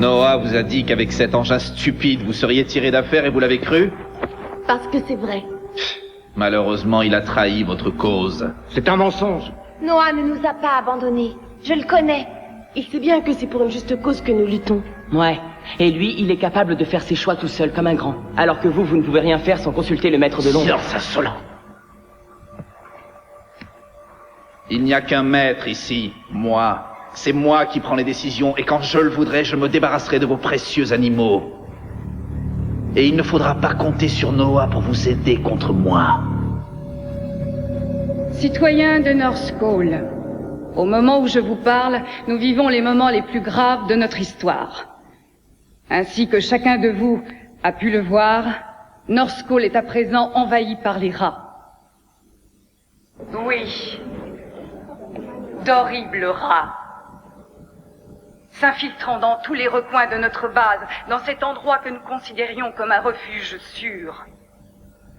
Noah vous a dit qu'avec cet engin stupide, vous seriez tiré d'affaire et vous l'avez cru? Parce que c'est vrai. Malheureusement, il a trahi votre cause. C'est un mensonge. Noah ne nous a pas abandonnés. Je le connais. Il sait bien que c'est pour une juste cause que nous luttons. Ouais. Et lui, il est capable de faire ses choix tout seul, comme un grand. Alors que vous ne pouvez rien faire sans consulter le maître de l'ombre. Silence insolent. Il n'y a qu'un maître ici, moi. C'est moi qui prends les décisions, et quand je le voudrais, je me débarrasserai de vos précieux animaux. Et il ne faudra pas compter sur Noah pour vous aider contre moi. Citoyens de Northcall, au moment où je vous parle, nous vivons les moments les plus graves de notre histoire. Ainsi que chacun de vous a pu le voir, Northcall est à présent envahi par les rats. Oui, d'horribles rats, s'infiltrant dans tous les recoins de notre base, dans cet endroit que nous considérions comme un refuge sûr.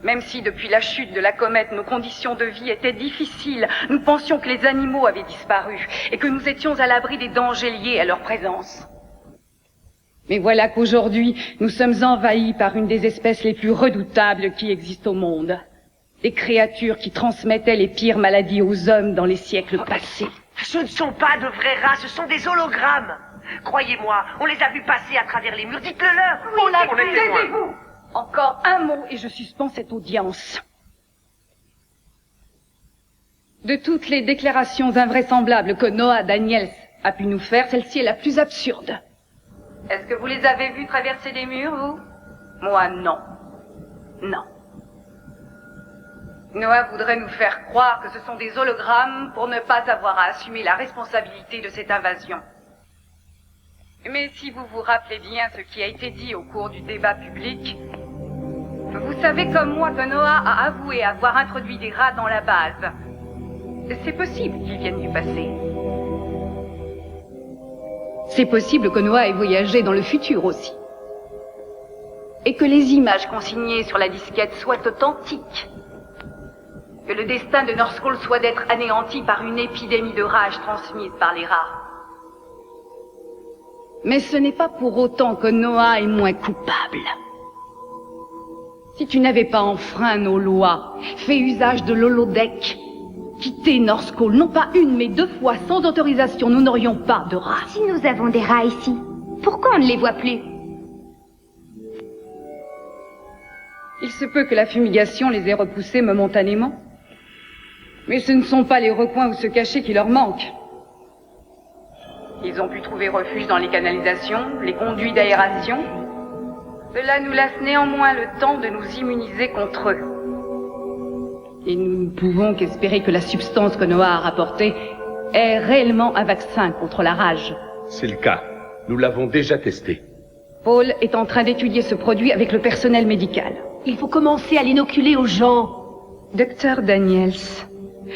Même si depuis la chute de la comète, nos conditions de vie étaient difficiles, nous pensions que les animaux avaient disparu et que nous étions à l'abri des dangers liés à leur présence. Mais voilà qu'aujourd'hui, nous sommes envahis par une des espèces les plus redoutables qui existent au monde. Des créatures qui transmettaient les pires maladies aux hommes dans les siècles passés. Ce ne sont pas de vrais rats, ce sont des hologrammes. Croyez-moi, on les a vus passer à travers les murs, dites-le-leur. Oui, on l'a vu, taisez-vous. Encore un mot et je suspends cette audience. De toutes les déclarations invraisemblables que Noah Daniels a pu nous faire, celle-ci est la plus absurde. Est-ce que vous les avez vus traverser des murs, vous? Moi, non. Non. Noah voudrait nous faire croire que ce sont des hologrammes pour ne pas avoir à assumer la responsabilité de cette invasion. Mais si vous vous rappelez bien ce qui a été dit au cours du débat public, vous savez comme moi que Noah a avoué avoir introduit des rats dans la base. C'est possible qu'ils viennent du passé. C'est possible que Noah ait voyagé dans le futur aussi. Et que les images consignées sur la disquette soient authentiques. Que le destin de Northcall soit d'être anéanti par une épidémie de rage transmise par les rats. Mais ce n'est pas pour autant que Noah est moins coupable. Si tu n'avais pas enfreint nos lois, fait usage de l'holodeck, quitté Northcall, non pas une mais 2 fois sans autorisation, nous n'aurions pas de rats. Si nous avons des rats ici, pourquoi on ne les voit plus? Il se peut que la fumigation les ait repoussés momentanément. Mais ce ne sont pas les recoins où se cacher qui leur manquent. Ils ont pu trouver refuge dans les canalisations, les conduits d'aération. Cela nous laisse néanmoins le temps de nous immuniser contre eux. Et nous ne pouvons qu'espérer que la substance que Noah a rapportée est réellement un vaccin contre la rage. C'est le cas. Nous l'avons déjà testé. Paul est en train d'étudier ce produit avec le personnel médical. Il faut commencer à l'inoculer aux gens. Docteur Daniels,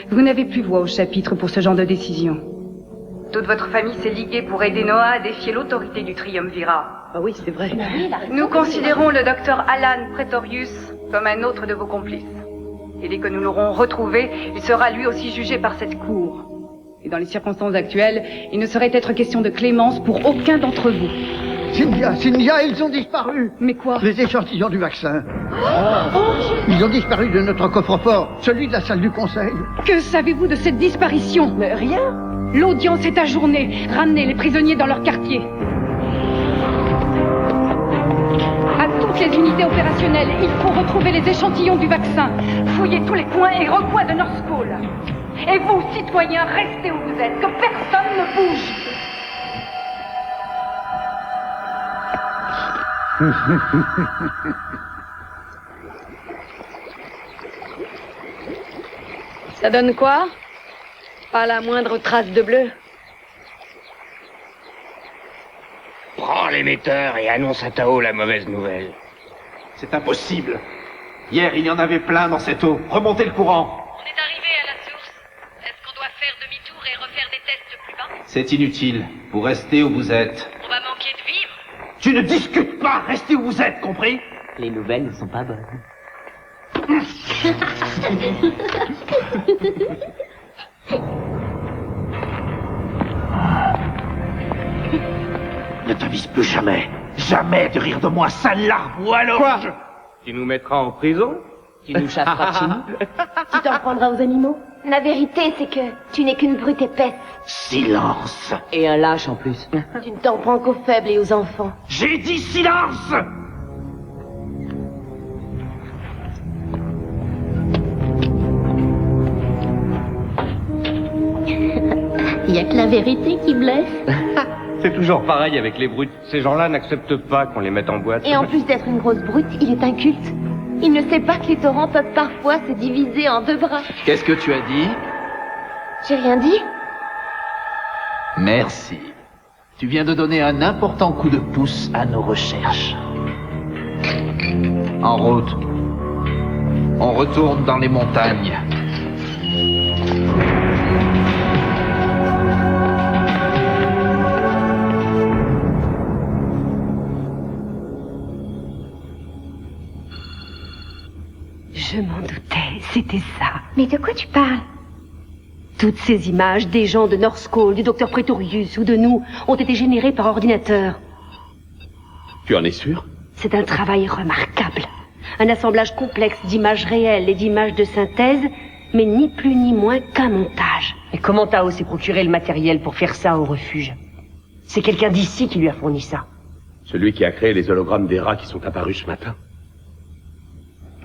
vous n'avez plus voix au chapitre pour ce genre de décision. Toute votre famille s'est liguée pour aider Noah à défier l'autorité du Triumvirat. Ah oui, c'est vrai. Nous considérons le docteur Alan Pretorius comme un autre de vos complices. Et dès que nous l'aurons retrouvé, il sera lui aussi jugé par cette cour. Et dans les circonstances actuelles, il ne saurait être question de clémence pour aucun d'entre vous. Cynthia, ils ont disparu. Mais quoi? Les échantillons du vaccin. Ils ont disparu de notre coffre-fort, celui de la salle du conseil. Que savez-vous de cette disparition? Rien. L'audience est ajournée. Ramenez les prisonniers dans leur quartier. À toutes les unités opérationnelles, il faut retrouver les échantillons du vaccin. Fouillez tous les coins et recoins de Northcall. Et vous, citoyens, restez où vous êtes, que personne ne bouge. Ça donne quoi? Pas la moindre trace de bleu. Prends l'émetteur et annonce à Tao la mauvaise nouvelle. C'est impossible. Hier, il y en avait plein dans cette eau. Remontez le courant. On est arrivé à la source. Est-ce qu'on doit faire demi-tour et refaire des tests plus bas? C'est inutile. Vous restez où vous êtes. On va manquer de vivre. Tu ne discutes pas. Restez où vous êtes, compris? Les nouvelles ne sont pas bonnes. ne t'avise plus jamais. Jamais de rire de moi, sale larve ou alors... Quoi? Tu nous mettras en prison? Tu nous chasseras de chez nous? Tu t'en prendras aux animaux? La vérité, c'est que tu n'es qu'une brute épaisse. Silence. Et un lâche en plus. Tu ne t'en prends qu'aux faibles et aux enfants. J'ai dit silence! Il y a que la vérité qui blesse. C'est toujours pareil avec les brutes. Ces gens-là n'acceptent pas qu'on les mette en boîte. Et en plus d'être une grosse brute, il est inculte. Il ne sait pas que les torrents peuvent parfois se diviser en deux bras. Qu'est-ce que tu as dit? J'ai rien dit? Merci. Tu viens de donner un important coup de pouce à nos recherches. En route. On retourne dans les montagnes. Je m'en doutais, c'était ça. Mais de quoi tu parles? Toutes ces images des gens de North Cole, du docteur Pretorius ou de nous ont été générées par ordinateur. Tu en es sûr? C'est un travail remarquable. Un assemblage complexe d'images réelles et d'images de synthèse, mais ni plus ni moins qu'un montage. Et comment Tao s'est procuré le matériel pour faire ça au refuge? C'est quelqu'un d'ici qui lui a fourni ça. Celui qui a créé les hologrammes des rats qui sont apparus ce matin.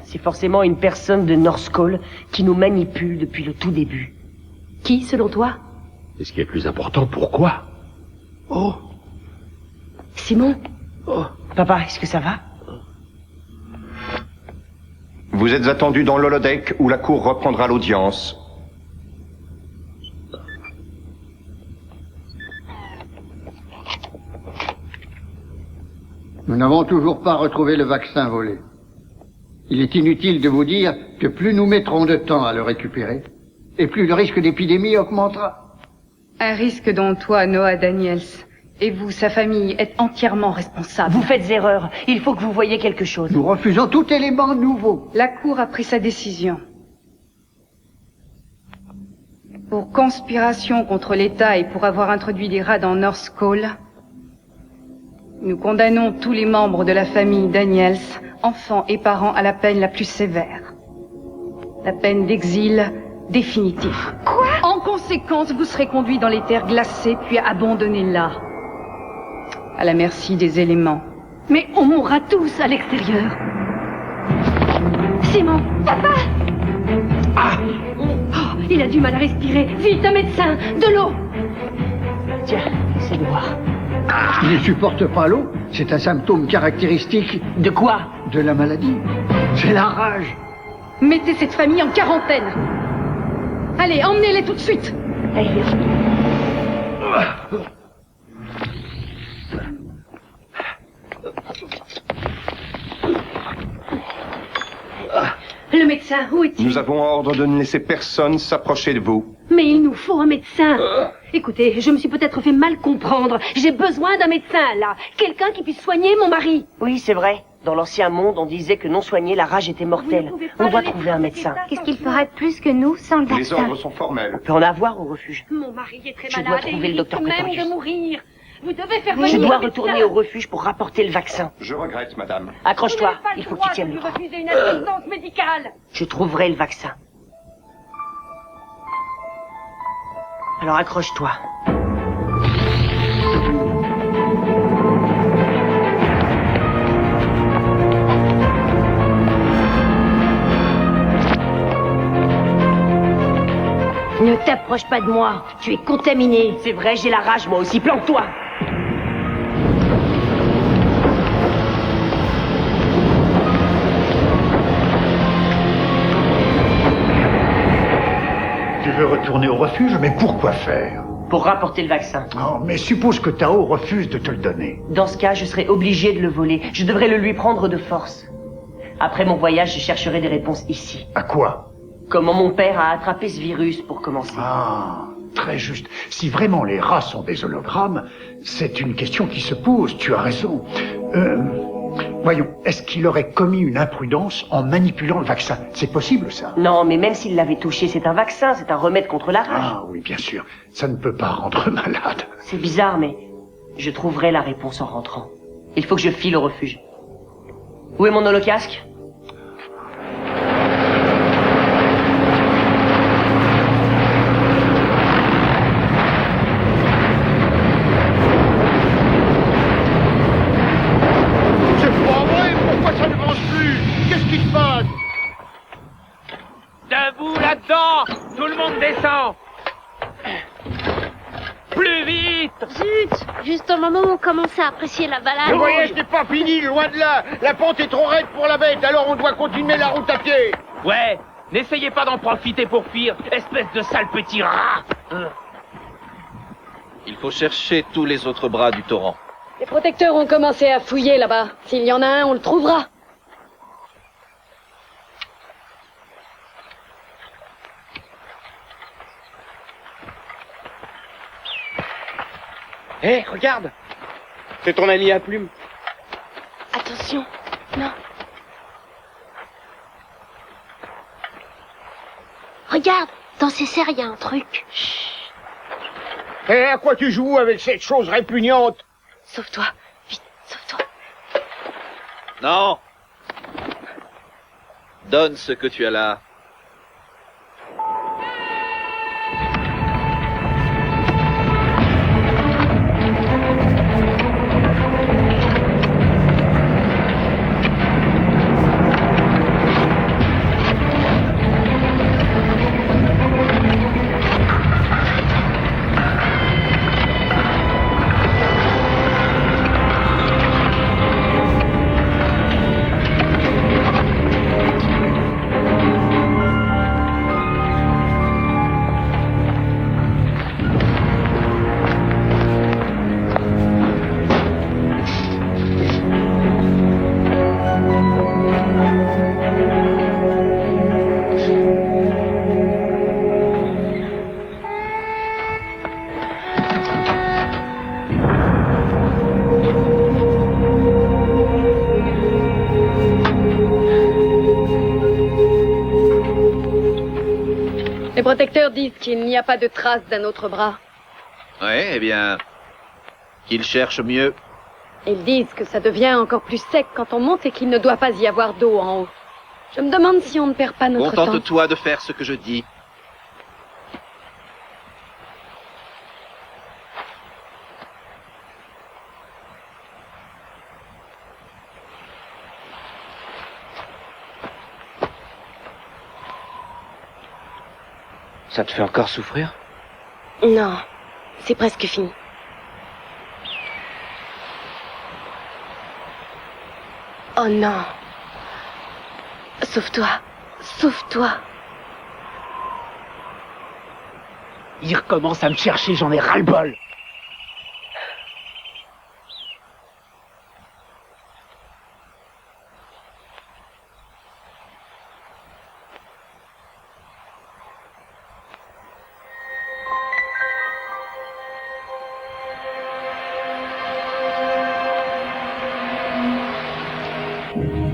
C'est forcément une personne de North Cole qui nous manipule depuis le tout début. Qui, selon toi? Et ce qui est le plus important, pourquoi? Oh! Simon? Oh! Papa, est-ce que ça va? Vous êtes attendu dans l'holodeck où la cour reprendra l'audience. Nous n'avons toujours pas retrouvé le vaccin volé. Il est inutile de vous dire que plus nous mettrons de temps à le récupérer, et plus le risque d'épidémie augmentera. Un risque dont toi, Noah Daniels, et vous, sa famille, êtes entièrement responsables. Vous faites erreur. Il faut que vous voyiez quelque chose. Nous refusons tout élément nouveau. La Cour a pris sa décision. Pour conspiration contre l'État et pour avoir introduit des rats dans North Cole, nous condamnons tous les membres de la famille Daniels, enfants et parents, à la peine la plus sévère. La peine d'exil définitif. Quoi? En conséquence, vous serez conduits dans les terres glacées, puis abandonnés là, à la merci des éléments. Mais on mourra tous à l'extérieur. Simon! Papa! Oh, il a du mal à respirer. Vite, un médecin! De l'eau! Tiens, essaie de voir. Il ne supporte pas l'eau. C'est un symptôme caractéristique De quoi? de la maladie. C'est la rage. Mettez cette famille en quarantaine. Allez, emmenez-les tout de suite. Allez. Le médecin, où est-il? Nous avons ordre de ne laisser personne s'approcher de vous. Mais il nous faut un médecin. Écoutez, je me suis peut-être fait mal comprendre. J'ai besoin d'un médecin, là. Quelqu'un qui puisse soigner mon mari. Oui, c'est vrai. Dans l'ancien monde, on disait que non soigné, la rage était mortelle. On doit trouver un médecin. Qu'est-ce qu'il fera de plus que nous sans le Les vaccin? ordres sont formels. On peut en avoir au refuge. Mon mari est très Je malade dois et trouver il le docteur risque même Pretorius. de mourir. Vous devez faire Je venir dois un médecin. retourner au refuge pour rapporter le vaccin. Je regrette, madame. Accroche-toi, Vous n'avez pas le il faut que droit tu tiennes de le lui bras. refuser une assistance médicale. Je trouverai le vaccin. Alors accroche-toi. Ne t'approche pas de moi. Tu es contaminé. C'est vrai, j'ai la rage, moi aussi. Plante-toi. Tu veux retourner au refuge, mais pourquoi faire? Pour rapporter le vaccin. Oh, mais suppose que Tao refuse de te le donner. Dans ce cas, je serai obligé de le voler. Je devrais le lui prendre de force. Après mon voyage, je chercherai des réponses ici. À quoi? Comment mon père a attrapé ce virus, pour commencer. Ah, très juste. Si vraiment les rats sont des hologrammes, c'est une question qui se pose, tu as raison. Voyons, est-ce qu'il aurait commis une imprudence en manipulant le vaccin? C'est possible, ça? Non, mais même s'il l'avait touché, c'est un vaccin, c'est un remède contre la rage. Ah oui, bien sûr. Ça ne peut pas rendre malade. C'est bizarre, mais Je trouverai la réponse en rentrant. Il faut que je file au refuge. Où est mon holocasque? C'est pas vrai, pourquoi ça ne avance plus? Qu'est-ce qui se passe? Debout là-dedans! Tout le monde descend! Plus vite! Zut! Juste au moment où on commençait à apprécier la balade. Le voyage n'est pas fini, loin de là. La pente est trop raide pour la bête, alors on doit continuer la route à pied. Ouais, n'essayez pas d'en profiter pour fuir, espèce de sale petit rat! Il faut chercher tous les autres bras du torrent. Les protecteurs ont commencé à fouiller là-bas. S'il y en a un, on le trouvera. Hé, regarde! C'est ton ami à plumes. Attention, non. Regarde, dans ces serres, il y a un truc. Et à quoi tu joues avec cette chose répugnante? Sauve-toi, vite, sauve-toi. Non! Donne ce que tu as là. Les protecteurs disent qu'il n'y a pas de trace d'un autre bras. Ouais, eh bien... Qu'il cherche mieux. Ils disent que ça devient encore plus sec quand on monte et qu'il ne doit pas y avoir d'eau en haut. Je me demande si on ne perd pas notre temps. Contente-toi de faire ce que je dis. Ça te fait encore souffrir? Non, c'est presque fini. Oh non. Sauve-toi. Sauve-toi. Il recommence à me chercher, j'en ai ras-le-bol.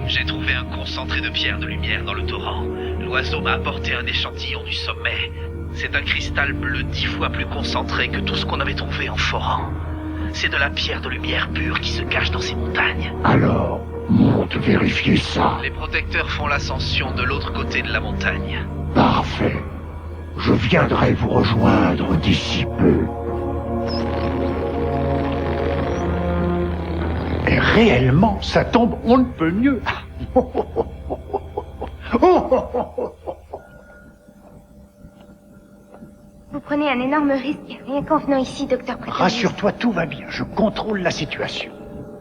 J'ai trouvé un concentré de pierre de lumière dans le torrent. L'oiseau m'a apporté un échantillon du sommet. C'est un cristal bleu 10 fois plus concentré que tout ce qu'on avait trouvé en forant. C'est de la pierre de lumière pure qui se cache dans ces montagnes. Alors, monte vérifier ça. Les protecteurs font l'ascension de l'autre côté de la montagne. Parfait. Je viendrai vous rejoindre d'ici peu. Et réellement, ça tombe, on ne peut mieux. Vous prenez un énorme risque, rien qu'en venant ici, docteur Prétorius. Rassure-toi, tout va bien. Je contrôle la situation.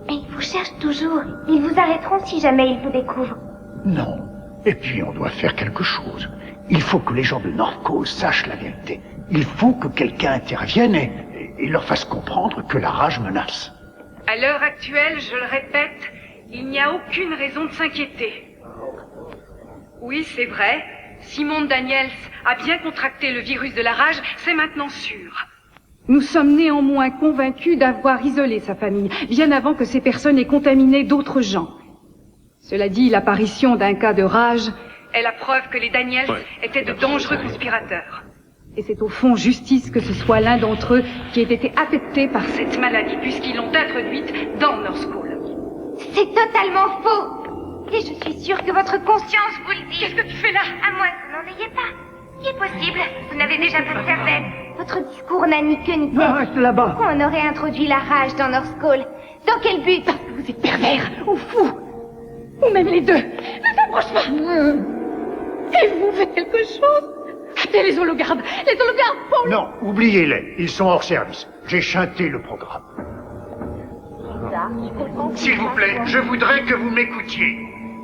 Mais ils vous cherchent toujours. Ils vous arrêteront si jamais ils vous découvrent. Non. Et puis, on doit faire quelque chose. Il faut que les gens de Northcoast sachent la vérité. Il faut que quelqu'un intervienne et leur fasse comprendre que la rage menace. À l'heure actuelle, je le répète, il n'y a aucune raison de s'inquiéter. Oui, c'est vrai, Simone Daniels a bien contracté le virus de la rage, c'est maintenant sûr. Nous sommes néanmoins convaincus d'avoir isolé sa famille, bien avant que ces personnes aient contaminé d'autres gens. Cela dit, l'apparition d'un cas de rage est la preuve que les Daniels étaient de dangereux conspirateurs. Et c'est au fond justice que ce soit l'un d'entre eux qui ait été affecté par cette maladie, puisqu'ils l'ont introduite dans Northcall. C'est totalement faux. Et je suis sûre que votre conscience vous le dit. Qu'est-ce que tu fais là? À moins que vous n'en ayez pas. Il est possible. Vous n'avez déjà pas de cervelle. Votre discours n'a ni queue ni tête. Reste là-bas. Pourquoi on aurait introduit la rage dans Northcall? Dans quel but? Parce que vous êtes pervers, ou fou, ou même les deux. Ne t'approche pas. Et vous faites quelque chose? Appelez les hologrammes. Les hologrammes, Paul. Non, oubliez-les. Ils sont hors service. J'ai chanté le programme. S'il vous plaît, je voudrais que vous m'écoutiez.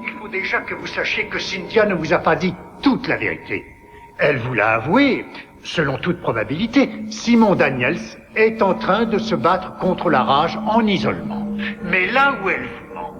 Il faut déjà que vous sachiez que Cynthia ne vous a pas dit toute la vérité. Elle vous l'a avoué. Selon toute probabilité, Simon Daniels est en train de se battre contre la rage en isolement. Mais là où elle vous ment,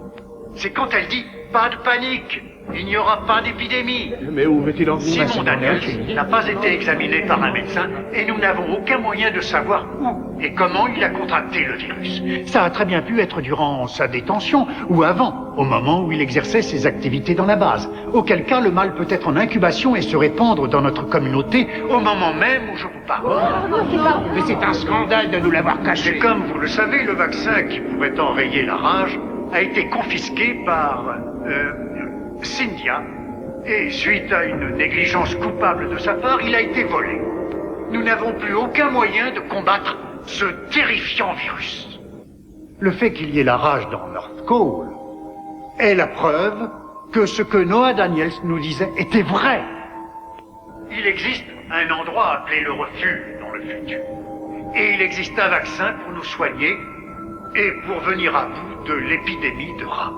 c'est quand elle dit « pas de panique, il n'y aura pas d'épidémie ». Mais où veut-il en venir? Simon Daniels n'a pas été examiné par un médecin et nous n'avons aucun moyen de savoir où et comment il a contracté le virus. Ça a très bien pu être durant sa détention ou avant, au moment où il exerçait ses activités dans la base. Auquel cas, le mal peut être en incubation et se répandre dans notre communauté au moment même où je vous parle. Mais c'est un scandale de nous l'avoir caché. Et comme vous le savez, le vaccin qui pourrait enrayer la rage a été confisqué par Cynthia. Et suite à une négligence coupable de sa part, il a été volé. Nous n'avons plus aucun moyen de combattre ce terrifiant virus. Le fait qu'il y ait la rage dans Northcall est la preuve que ce que Noah Daniels nous disait était vrai. Il existe un endroit appelé le refuge dans le futur. Et il existe un vaccin pour nous soigner et pour venir à bout de l'épidémie de rage.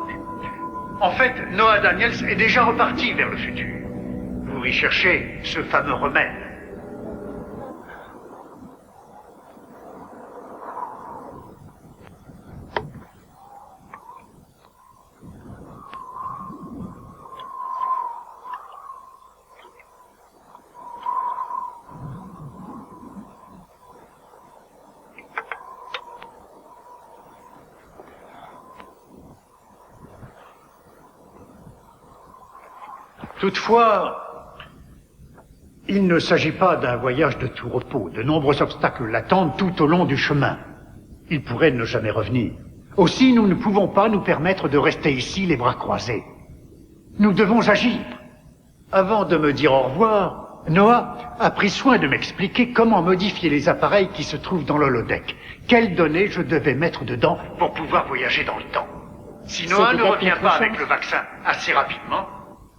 En fait, Noah Daniels est déjà reparti vers le futur. Pour y chercher ce fameux remède. Toutefois, il ne s'agit pas d'un voyage de tout repos. De nombreux obstacles l'attendent tout au long du chemin. Il pourrait ne jamais revenir. Aussi, nous ne pouvons pas nous permettre de rester ici les bras croisés. Nous devons agir. Avant de me dire au revoir, Noah a pris soin de m'expliquer comment modifier les appareils qui se trouvent dans l'holodeck. Quelles données je devais mettre dedans pour pouvoir voyager dans le temps. Si Noah ne revient pas avec le vaccin assez rapidement,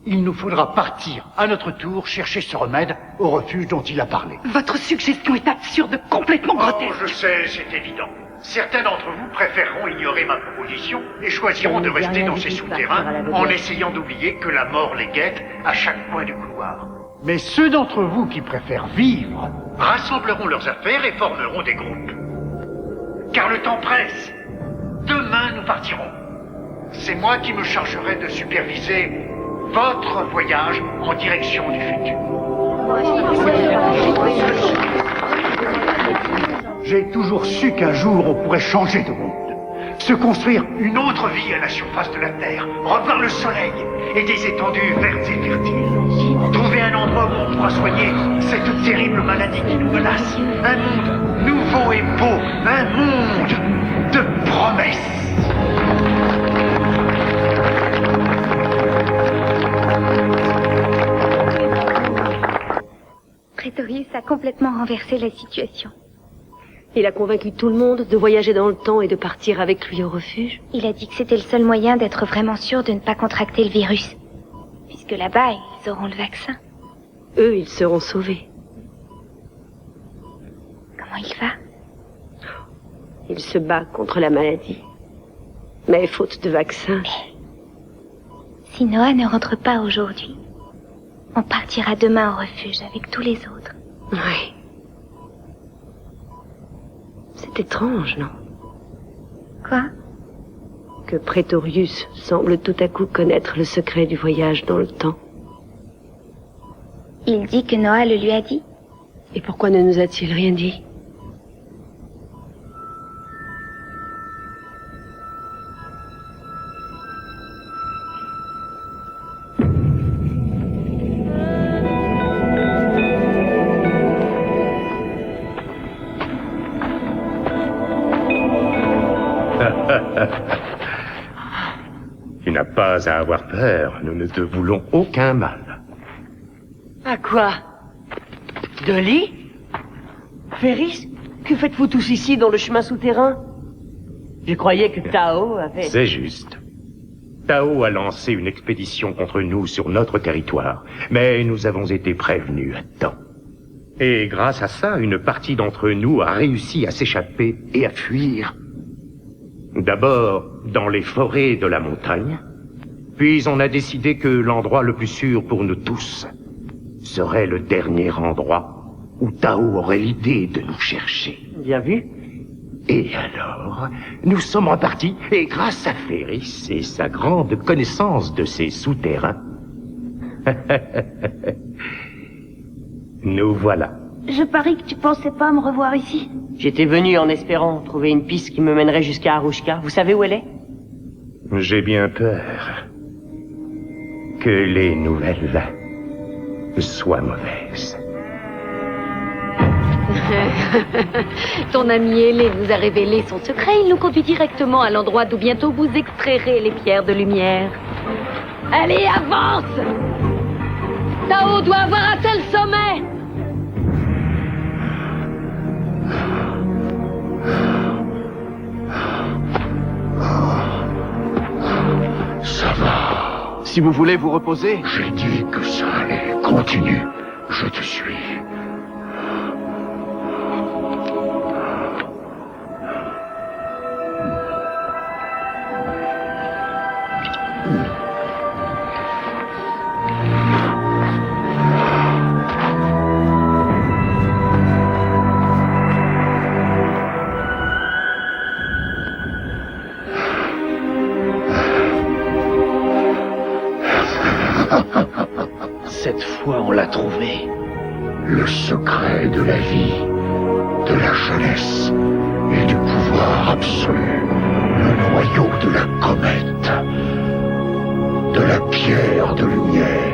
il nous faudra partir, à notre tour, chercher ce remède au refuge dont il a parlé. Votre suggestion est absurde, complètement grotesque. Oh, je sais, c'est évident. Certains d'entre vous préféreront ignorer ma proposition et choisiront de rester dans ces souterrains en essayant d'oublier que la mort les guette à chaque coin du couloir. Mais ceux d'entre vous qui préfèrent vivre rassembleront leurs affaires et formeront des groupes. Car le temps presse. Demain, nous partirons. C'est moi qui me chargerai de superviser votre voyage en direction du futur. J'ai toujours su qu'un jour on pourrait changer de monde. Se construire une autre vie à la surface de la Terre. Revoir le soleil et des étendues vertes et fertiles. Trouver un endroit où on pourra soigner cette terrible maladie qui nous menace. Un monde nouveau et beau. Un monde de promesses. Prétorius a complètement renversé la situation. Il a convaincu tout le monde de voyager dans le temps et de partir avec lui au refuge. Il a dit que c'était le seul moyen d'être vraiment sûr de ne pas contracter le virus. Puisque là-bas, ils auront le vaccin. Eux, ils seront sauvés. Comment il va? Il se bat contre la maladie. Mais faute de vaccin... Si Noah ne rentre pas aujourd'hui, on partira demain au refuge avec tous les autres. Oui. C'est étrange, non? Quoi? Que Prétorius semble tout à coup connaître le secret du voyage dans le temps. Il dit que Noah le lui a dit. Et pourquoi ne nous a-t-il rien dit? pas à avoir peur, nous ne te voulons aucun mal. À quoi? Dolly? Ferris? Que faites-vous tous ici dans le chemin souterrain? Je croyais que Tao avait... C'est juste. Tao a lancé une expédition contre nous sur notre territoire, mais nous avons été prévenus à temps. Et grâce à ça, une partie d'entre nous a réussi à s'échapper et à fuir. D'abord dans les forêts de la montagne, puis on a décidé que l'endroit le plus sûr pour nous tous serait le dernier endroit où Tao aurait l'idée de nous chercher. Bien vu. Et alors, nous sommes repartis, et grâce à Ferris et sa grande connaissance de ces souterrains, nous voilà. Je parie que tu pensais pas me revoir ici. J'étais venu en espérant trouver une piste qui me mènerait jusqu'à Arushka. Vous savez où elle est? J'ai bien peur que les nouvelles soient mauvaises. Ton ami ailé nous a révélé son secret. Il nous conduit directement à l'endroit d'où bientôt vous extrairez les pierres de lumière. Allez, avance! Tao doit avoir atteint le sommet! Ça va. Si vous voulez vous reposer... J'ai dit que ça allait. Continue. Je te suis. Cette fois, on l'a trouvé. Le secret de la vie, de la jeunesse et du pouvoir absolu. Le noyau de la comète. De la pierre de lumière.